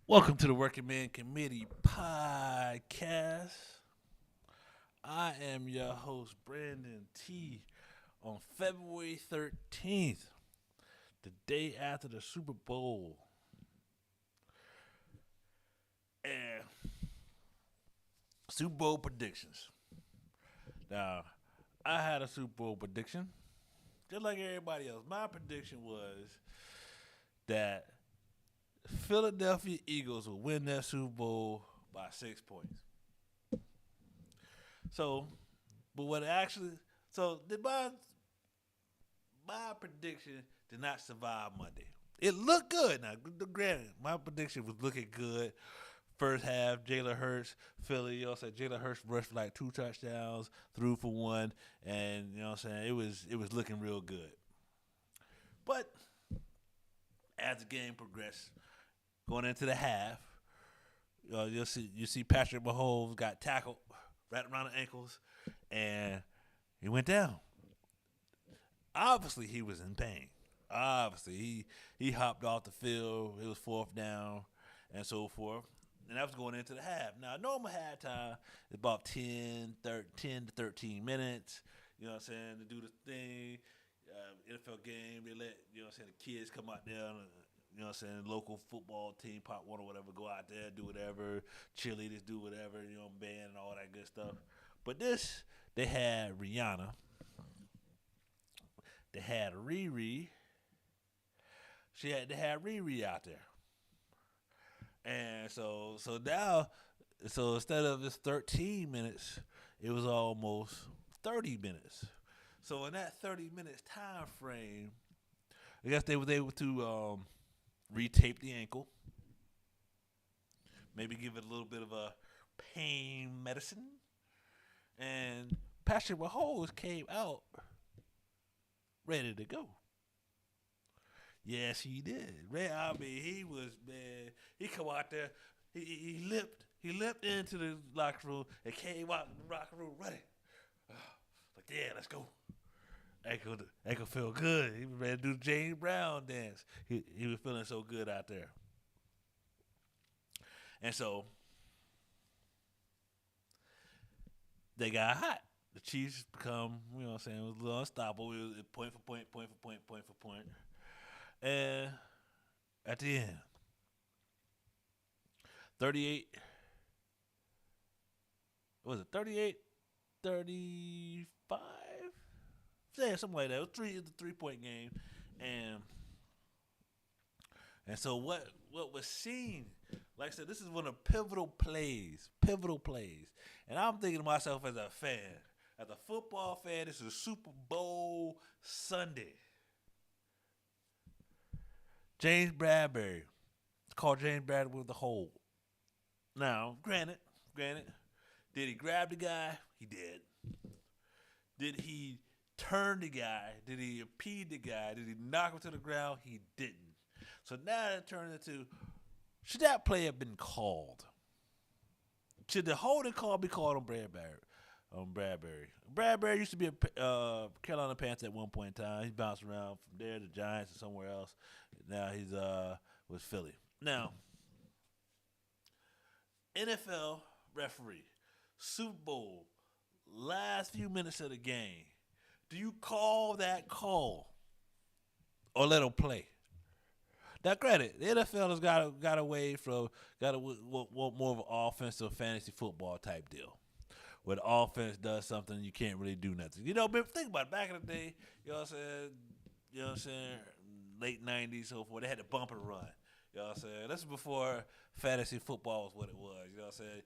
Welcome to the Working Man Committee Podcast. I am your host, Brandon T. On February 13th, the day after the Super Bowl. And Super Bowl predictions. Now, I had a Super Bowl prediction, just like everybody else. My prediction was that Philadelphia Eagles will win that Super Bowl by 6 points. So, but what actually, so did my prediction did not survive Monday. It looked good. Now, granted, my prediction was looking good. First half, Jalen Hurts, Philly, said Jalen Hurts rushed for like 2 touchdowns, threw for one, and it was looking real good. But as the game progressed, going into the half, you see Patrick Mahomes got tackled right around the ankles, and he went down. Obviously, he was in pain. Obviously, he hopped off the field. It was fourth down, and so forth. And that was going into the half. Now, normal halftime is about 10 to 13 minutes. You know what I'm saying? To do the thing, NFL game, they let the kids come out there. Local football team, Pop One or whatever, go out there, do whatever. Cheerleaders do whatever. Band and all that good stuff. But this, they had Rihanna. They had Riri. They had Riri out there. And so instead of this 13 minutes, it was almost 30 minutes. So in that 30 minutes time frame, I guess they was able to retape the ankle, maybe give it a little bit of a pain medicine, and Patrick Mahomes came out ready to go. Yes, he did. Man, I mean, he was man. He come out there. He limped into the locker room and came out in the locker room running. Like, yeah, let's go. Ankle feel good. He was ready to do the James Brown dance. He was feeling so good out there. And so they got hot. The Chiefs become, it was a little unstoppable. It was point for point, point for point, point for point. And at the end, 38, what was it 38, 35? Yeah, something like that. It was the 3 point game. And so what was seen, like I said, this is one of pivotal plays. And I'm thinking to myself as a fan, as a football fan, this is Super Bowl Sunday. James Bradbury. It's called James Bradbury with the hold. Now, granted, did he grab the guy? He did. Did he turn the guy? Did he impede the guy? Did he knock him to the ground? He didn't. So now it turned into, should that play have been called? Should the holding call be called on Bradbury? Bradbury used to be a Carolina Panthers at one point in time. He bounced around from there to Giants and somewhere else. Now he's with Philly. Now, NFL referee, Super Bowl, last few minutes of the game. Do you call that call or let him play? Now, granted, the NFL has got away from want more of an offensive fantasy football type deal, where the offense does something you can't really do nothing. But think about it. Back in the day, you know what I'm saying? You know what I'm saying? Late '90s, so forth. They had to bump and run. You know what I'm saying? This is before fantasy football was what it was. You know what I'm saying?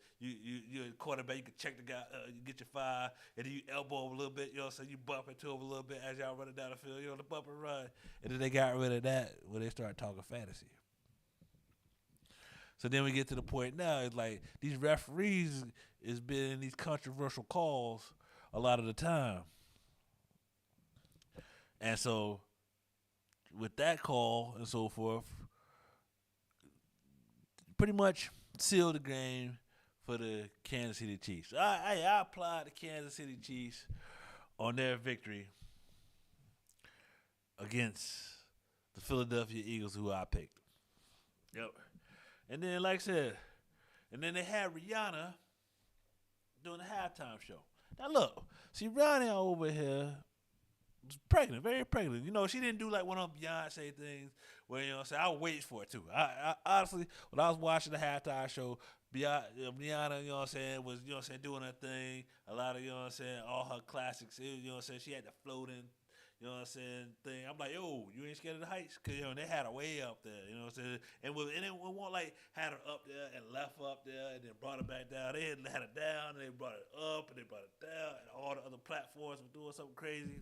You're a quarterback. You can check the guy. You get your 5, and then you elbow him a little bit. You know what I'm saying? You bump into him a little bit as y'all running down the field. The bump and run. And then they got rid of that when they started talking fantasy. So then we get to the point now. It's like these referees is been in these controversial calls a lot of the time, and so with that call and so forth, pretty much sealed the game for the Kansas City Chiefs. I applaud the Kansas City Chiefs on their victory against the Philadelphia Eagles, who I picked. Yep. And then, like I said, and then they had Rihanna doing the halftime show. Now look, see Rihanna over here was pregnant, very pregnant. You know, she didn't do like one of them Beyonce things where, you know what I'm saying, I was waiting for it too. I honestly, when I was watching the halftime show, Rihanna, you know what I'm saying, was, you know what I'm saying, doing her thing. A lot of, you know what I'm saying, all her classics, you know what I'm saying, she had the floating, you know what I'm saying, thing. I'm like, yo, you ain't scared of the heights? Because, you know, they had her way up there, you know what I'm saying? And it won't like had her up there and left her up there and then brought her back down. They had her down and they brought it up and they brought it down and all the other platforms were doing something crazy.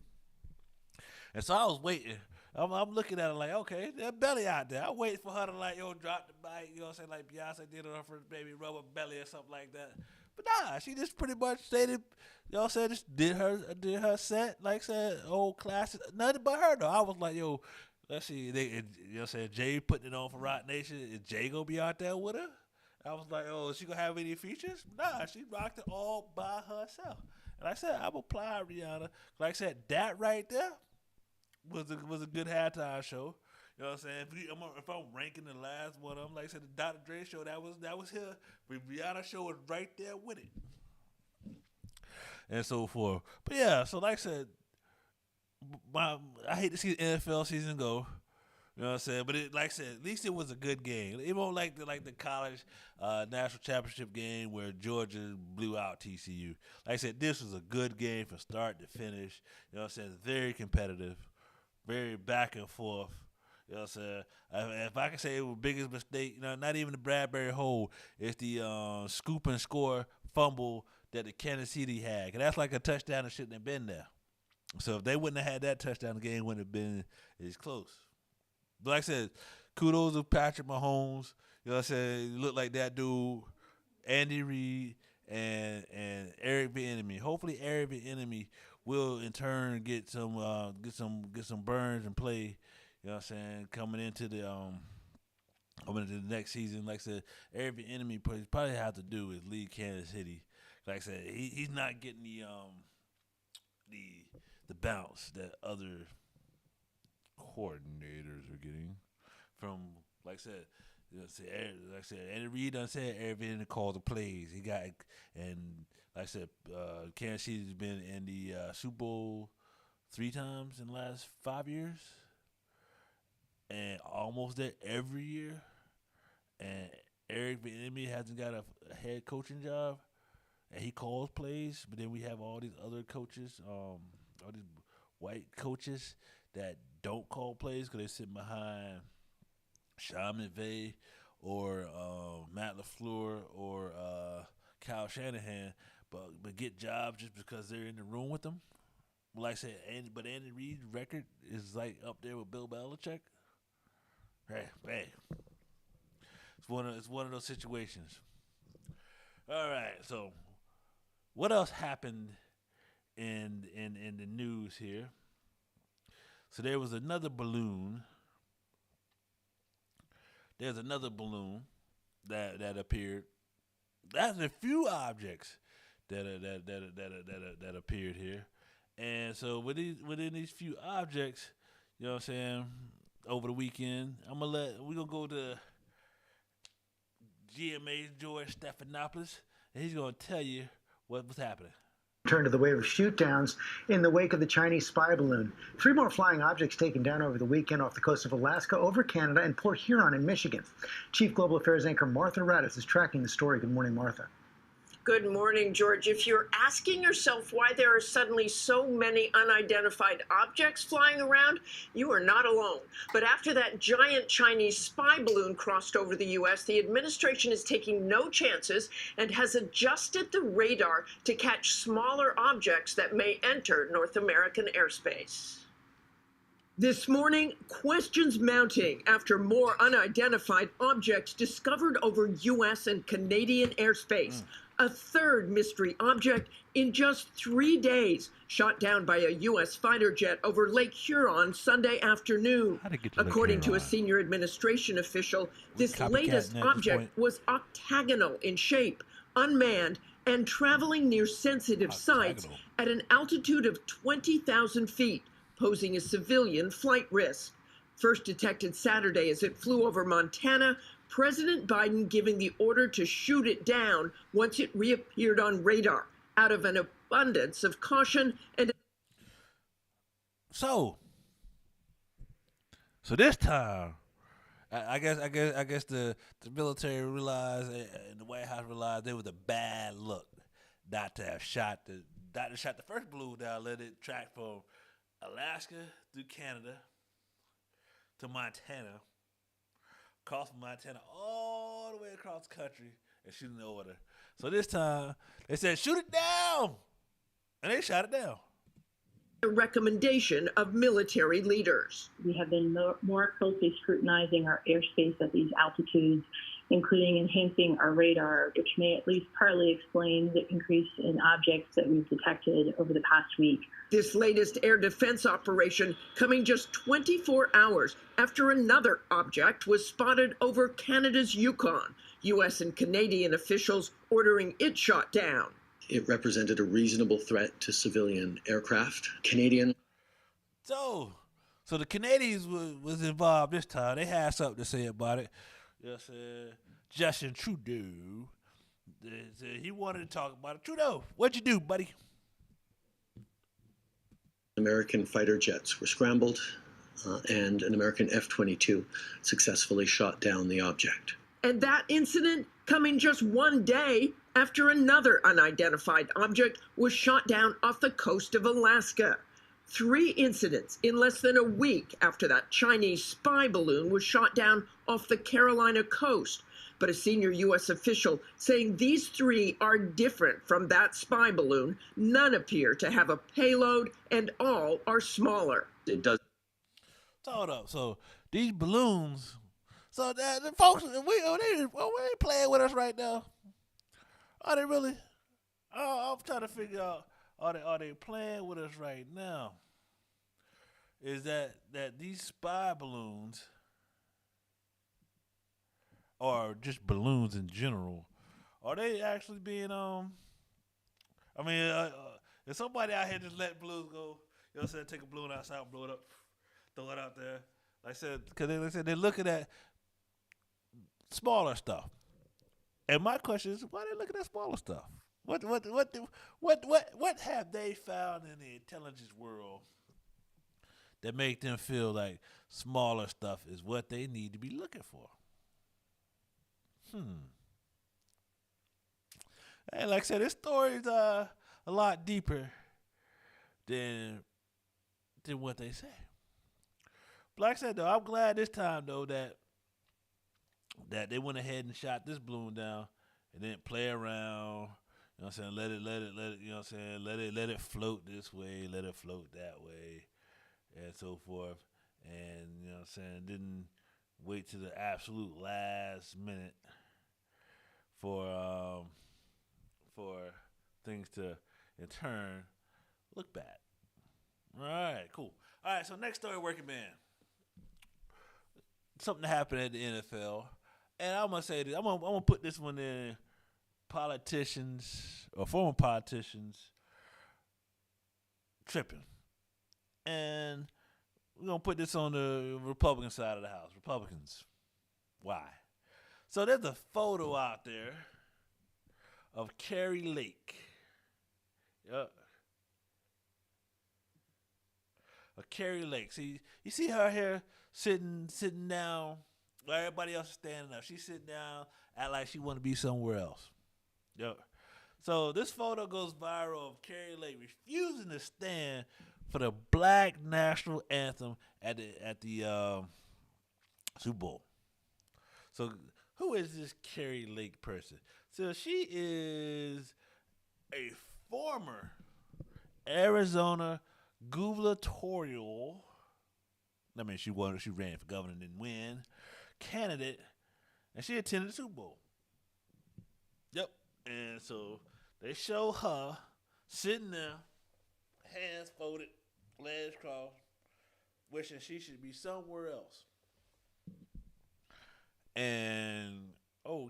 And so I was waiting. I'm looking at her like, okay, that belly out there. I wait for her to like, yo, drop the mic, you know what I'm saying, like Beyonce did on her first baby, rubber belly or something like that. But nah, she just pretty much stated, you know what I'm saying, just did her set, like I said, old classic. Nothing but her though. I was like, yo, let's see, you know what I'm saying, Jay putting it on for Rock Nation. Is Jay gonna be out there with her? I was like, oh, is she gonna have any features? Nah, she rocked it all by herself. And like I said, I'm applying Rihanna. Like I said, that right there was a good halftime show. You know what I'm saying? If I'm ranking the last one, I'm like I said, the Dr. Dre show that was here. The Rihanna show was right there with it, and so forth. But yeah, so like I said, I hate to see the NFL season go. You know what I'm saying? But like I said, at least it was a good game. It won't like the college national championship game where Georgia blew out TCU. Like I said, this was a good game from start to finish. You know what I'm saying? Very competitive, very back and forth. You know what I'm saying? If I can say it was the biggest mistake, you know, not even the Bradbury hole, it's the scoop and score fumble that the Kansas City had. 'Cause that's like a touchdown that shouldn't have been there. So if they wouldn't have had that touchdown, the game wouldn't have been as close. But like I said, kudos to Patrick Mahomes. You know what I'm saying? He looked like that dude, Andy Reid, and Eric Bieniemy. Hopefully Eric Bieniemy will in turn get some burns and play. You know what I'm saying? Coming into the next season, like I said, Eric Bieniemy probably have to do is lead Kansas City. Like I said, he's not getting the bounce that other coordinators are getting from, like I said, Andy Reid done said everything called the plays. He got, and like I said, Kansas City's been in the Super Bowl 3 times in the last 5 years, and almost there every year. And Eric Bieniemy hasn't got a head coaching job, and he calls plays. But then we have all these other coaches, all these white coaches that don't call plays because they sit behind Sean McVay or Matt LaFleur or Kyle Shanahan, but get jobs just because they're in the room with them. Like I said, Andy Reid's record is like up there with Bill Belichick. Hey, it's one of those situations. All right, so what else happened in the news here? So there was another balloon. There's another balloon that appeared. That's a few objects that appeared here, and so within these few objects, you know what I'm saying, over the weekend, we're gonna go to GMA George Stephanopoulos, and he's gonna tell you what was happening. Turn to the wave of shoot-downs in the wake of the Chinese spy balloon. 3 more flying objects taken down over the weekend off the coast of Alaska, over Canada, and Port Huron in Michigan. Chief Global Affairs anchor Martha Raddatz is tracking the story. Good morning, Martha. Good morning, George. If you're asking yourself why there are suddenly so many unidentified objects flying around, you are not alone. But after that giant Chinese spy balloon crossed over the U.S., the administration is taking no chances and has adjusted the radar to catch smaller objects that may enter North American airspace. This morning, questions mounting after more unidentified objects discovered over U.S. and Canadian airspace. A third mystery object in just 3 days, shot down by a U.S. fighter jet over Lake Huron Sunday afternoon. According to a senior administration official, this latest object was octagonal in shape, unmanned, and traveling near sensitive sites at an altitude of 20,000 feet, posing a civilian flight risk. First detected Saturday as it flew over Montana, President Biden giving the order to shoot it down once it reappeared on radar out of an abundance of caution and So this time, I guess the military realized and the White House realized it was a bad look not to have shot the first balloon down, let it track from Alaska through Canada to Montana, across from Montana all the way across the country and shooting the order. So this time they said shoot it down, and they shot it down. a recommendation of military leaders. We have been more closely scrutinizing our airspace at these altitudes, including enhancing our radar, which may at least partly explain the increase in objects that we've detected over the past week. This latest air defense operation coming just 24 hours after another object was spotted over Canada's Yukon. U.S. and Canadian officials ordering it shot down. It represented a reasonable threat to civilian aircraft. Canadian. So the Canadians was involved this time. They had something to say about it. Yes, Justin Trudeau. He wanted to talk about it. Trudeau, what'd you do, buddy? American fighter jets were scrambled, and an American F-22 successfully shot down the object. And that incident coming just one day after another unidentified object was shot down off the coast of Alaska. 3 incidents in less than a week after that Chinese spy balloon was shot down off the Carolina coast. But a senior U.S. official saying these 3 are different from that spy balloon. None appear to have a payload, and all are smaller. It does. Hold up. So these balloons. So the folks, they playing with us right now. Are they really? I'm trying to figure out. Are they playing with us right now? Is that these spy balloons, or just balloons in general, are they actually being I mean, if somebody out here just let balloons go, you know what I'm saying, take a balloon outside, blow it up, throw it out there, like I said, because they're looking at smaller stuff. And my question is, why are they looking at smaller stuff? What have they found in the intelligence world that make them feel like smaller stuff is what they need to be looking for? And like I said, this story is a lot deeper than what they say. But like I said, though, I'm glad this time though that they went ahead and shot this balloon down and didn't play around. You know what I'm saying? Let it, you know what I'm saying? Let it float this way, let it float that way, and so forth. And, you know what I'm saying, didn't wait to the absolute last minute for things to, in turn, look bad. All right, cool. All right, so next story, working man. Something happened at the NFL. And I'm going to say this. I'm gonna put this one in politicians or former politicians tripping. And we're going to put this on the Republican side of the house. Republicans. Why? So there's a photo out there of Kari Lake. Yep. Of Kari Lake. See, you see her here sitting down while everybody else is standing up. She's sitting down, act like she want to be somewhere else. Yep. So this photo goes viral of Kari Lake refusing to stand for the Black national anthem at the Super Bowl. So who is this Kari Lake person? So she is a former Arizona gubernatorial. I mean, she ran for governor and didn't win. Candidate, and she attended the Super Bowl. Yep. And so they show her sitting there, hands folded, legs crossed, wishing she should be somewhere else. And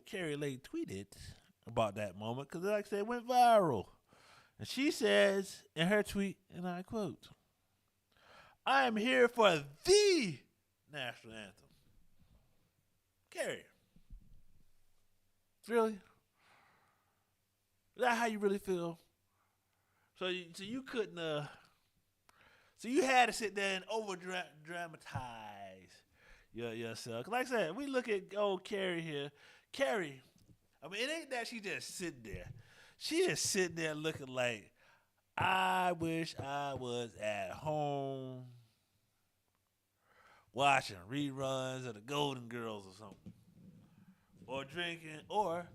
Kari Lake tweeted about that moment because, like I said, it went viral. And she says in her tweet, and I quote, "I am here for the national anthem." Kari, Really? Is that how you really feel? So you couldn't. So you had to sit there and over dramatize yourself. 'Cause like I said, we look at old Kari here. Kari, I mean, it ain't that she just sitting there. She just sitting there looking like, I wish I was at home watching reruns of the Golden Girls or something, or drinking, or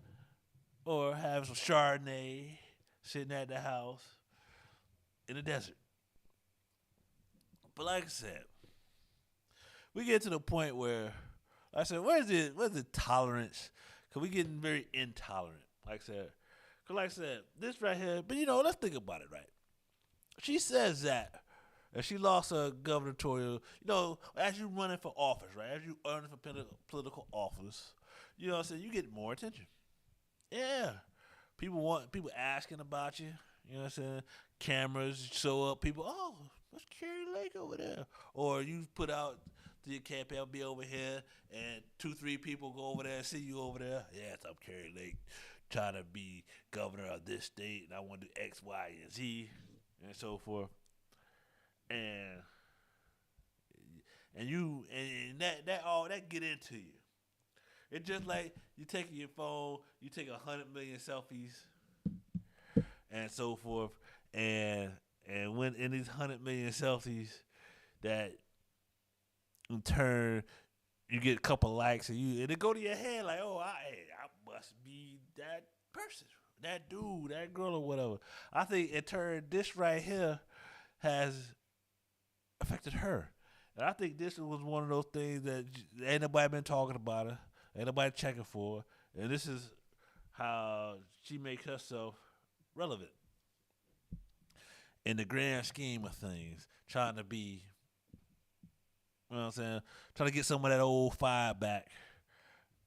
having some Chardonnay, sitting at the house in the desert. But like I said, we get to the point where I said, where's the tolerance? Cause we getting very intolerant. Like I said, this right here. But let's think about it. Right? She says that, and she lost her gubernatorial. As you running for office, right? As you running for political office, what I'm saying, you get more attention. Yeah, people asking about you. You know what I'm saying? Cameras show up. People, oh, that's Kari Lake over there. Or you put out to your campaign, I'll be over here, and 2-3 people go over there and see you over there. Yes, I'm Kari Lake, trying to be governor of this state, and I want to do X, Y, and Z, and so forth. And that all that get into you. It's just like you taking your phone, you take 100 million selfies, and so forth, and when in these 100 million selfies, that in turn you get a couple likes, and it go to your head like, oh, I must be that person, that dude, that girl, or whatever. I think in turn this right here has affected her, and I think this was one of those things that ain't nobody been talking about her, ain't nobody checking for her, and this is how she makes herself relevant in the grand scheme of things, trying to be, you know what I'm saying, trying to get some of that old fire back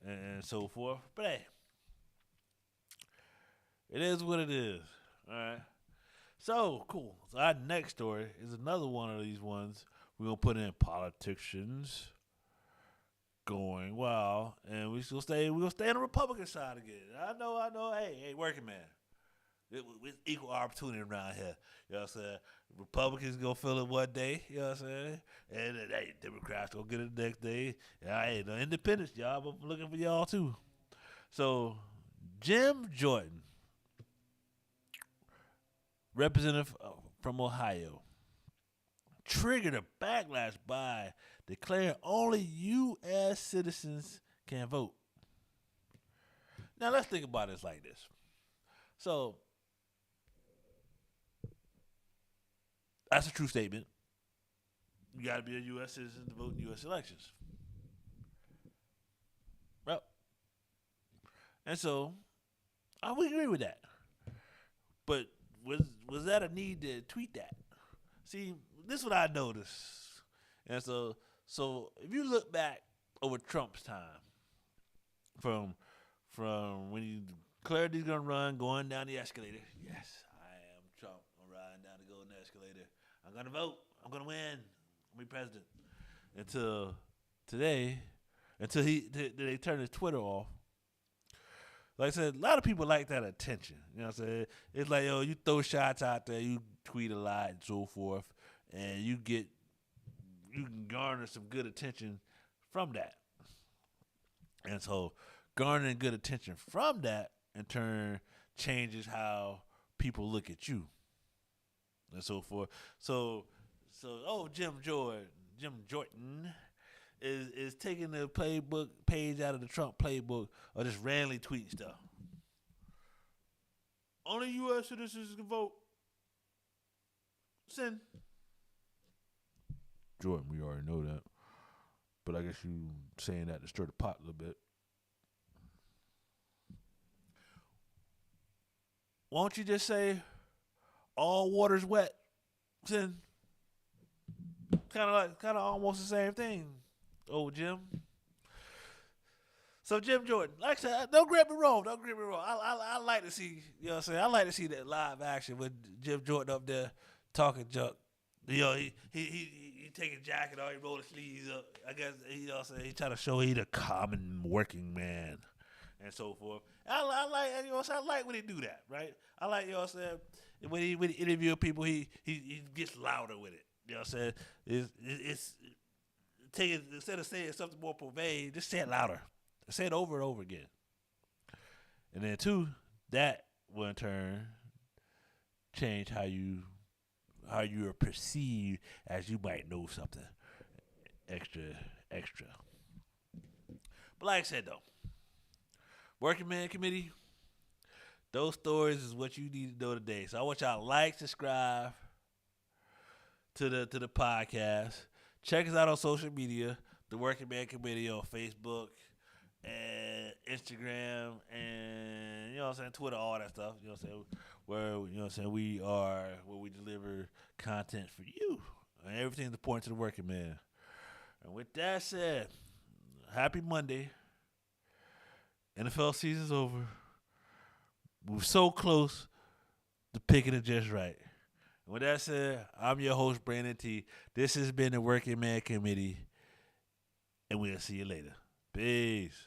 and so forth. But hey, it is what it is. All right. So cool. So our next story is another one of these ones we're gonna put in politicians going wild, and we're gonna stay on the Republican side again. I know. Hey, working man. It's equal opportunity around here. You know what I'm saying? Republicans gonna feel it one day, you know what I'm saying? And then, hey, Democrats gonna get it the next day. Yeah, hey, the independents, y'all, I'm looking for y'all too. So, Jim Jordan, representative from Ohio, triggered a backlash by declaring only U.S. citizens can vote. Now, let's think about this like this. So, that's a true statement. You got to be a U.S. citizen to vote in U.S. elections. Well, and so I would agree with that. But was that a need to tweet that? See, this is what I noticed. And so if you look back over Trump's time, from when he declared he's gonna run, going down the escalator. Yes, I am Trump. I'm riding down the golden escalator. I'm gonna vote. I'm gonna win. I'll be president. Until today, they turned his Twitter off. Like I said, a lot of people like that attention. You know what I'm saying? It's like, you throw shots out there, you tweet a lot and so forth, and you can garner some good attention from that. And so garnering good attention from that in turn changes how people look at you. And so forth. So Jim Jordan is taking the playbook page out of the Trump playbook or just randomly tweeting stuff. Only U.S. citizens can vote. Send. Jordan, we already know that. But I guess you saying that to stir the pot a little bit. Won't you just say all water's wet? Send. Kind of almost the same thing, old Jim. So Jim Jordan, like I said, don't get me wrong. I like to see, you know what I'm saying? I like to see that live action with Jim Jordan up there talking junk. He take his jacket off, he roll his sleeves up. I guess, you know what I'm saying? He try to show he the common working man. and so forth. I like, you know what I'm saying? I like when he do that, right? I like, you know what I'm saying? When he interview people, he gets louder with it. You know what I'm saying? It's take it, instead of saying something more profane, just say it louder. Say it over and over again. And then two, that will in turn change how you are perceived as you might know something extra. But like I said though, Working Man Committee, those stories is what you need to know today. So I want y'all to like, subscribe to the podcast. Check us out on social media, the Working Man Committee on Facebook and Instagram and, you know what I'm saying, Twitter, all that stuff. You know what I'm saying? Where, you know what I'm saying, we are where we deliver content for you. And everything's important to the working man. And with that said, happy Monday. NFL season's over. We're so close to picking it just right. And with that said, I'm your host, Brandon T. This has been the Working Man Committee, and we'll see you later. Peace.